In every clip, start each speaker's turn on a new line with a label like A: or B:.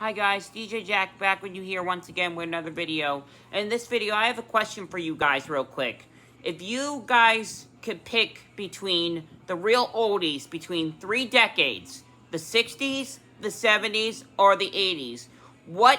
A: Hi guys, DJ Jack back with you here once again with another video. In this video, I have a question for you guys real quick. If you guys could pick between the real oldies, between 3 decades, the 60s, the 70s, or the 80s, what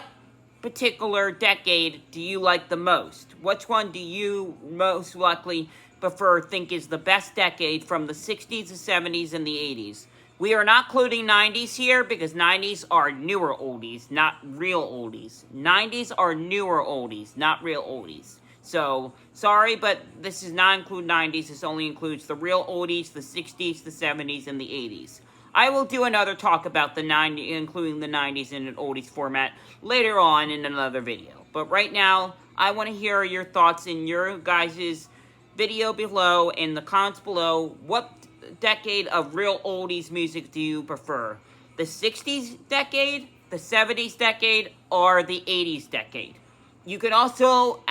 A: particular decade do you like the most? Which one do you most likely think is the best decade from the 60s, the 70s, and the 80s? We are not including 90s here because 90s are newer oldies, not real oldies. 90s are newer oldies, not real oldies. So, sorry, but this does not include 90s. This only includes the real oldies, the 60s, the 70s, and the 80s. I will do another talk about the 90s, including the 90s in an oldies format later on in another video. But right now, I want to hear your thoughts in your guys' video below, in the comments below. What decade of real oldies music do you prefer? The 60s decade, the 70s decade, or the 80s decade? You can also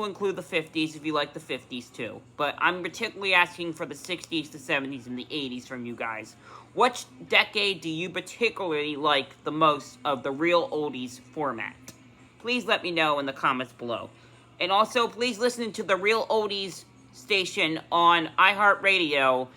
A: include the 50s if you like the 50s too. But I'm particularly asking for the 60s, the 70s, and the 80s from you guys. Which decade do you particularly like the most of the real oldies format? Please let me know in the comments below. And also, please listen to the Real Oldies station on iHeartRadio.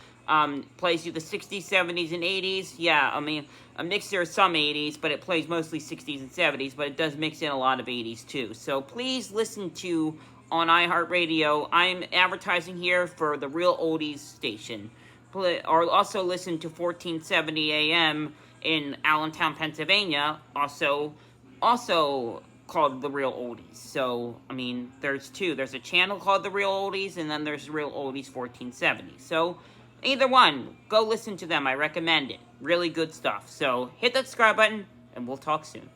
A: Plays you the 60s, 70s, and 80s. Yeah, I mean, a mixture of some 80s, but it plays mostly 60s and 70s, but it does mix in a lot of 80s too. So please listen to on iHeartRadio. I'm advertising here for the Real Oldies station. Or also listen to 1470 AM in Allentown, Pennsylvania, also called The Real Oldies. So, I mean, there's two. There's a channel called The Real Oldies, and then there's Real Oldies 1470. So, either one, go listen to them. I recommend it. Really good stuff. So, hit that subscribe button, and we'll talk soon.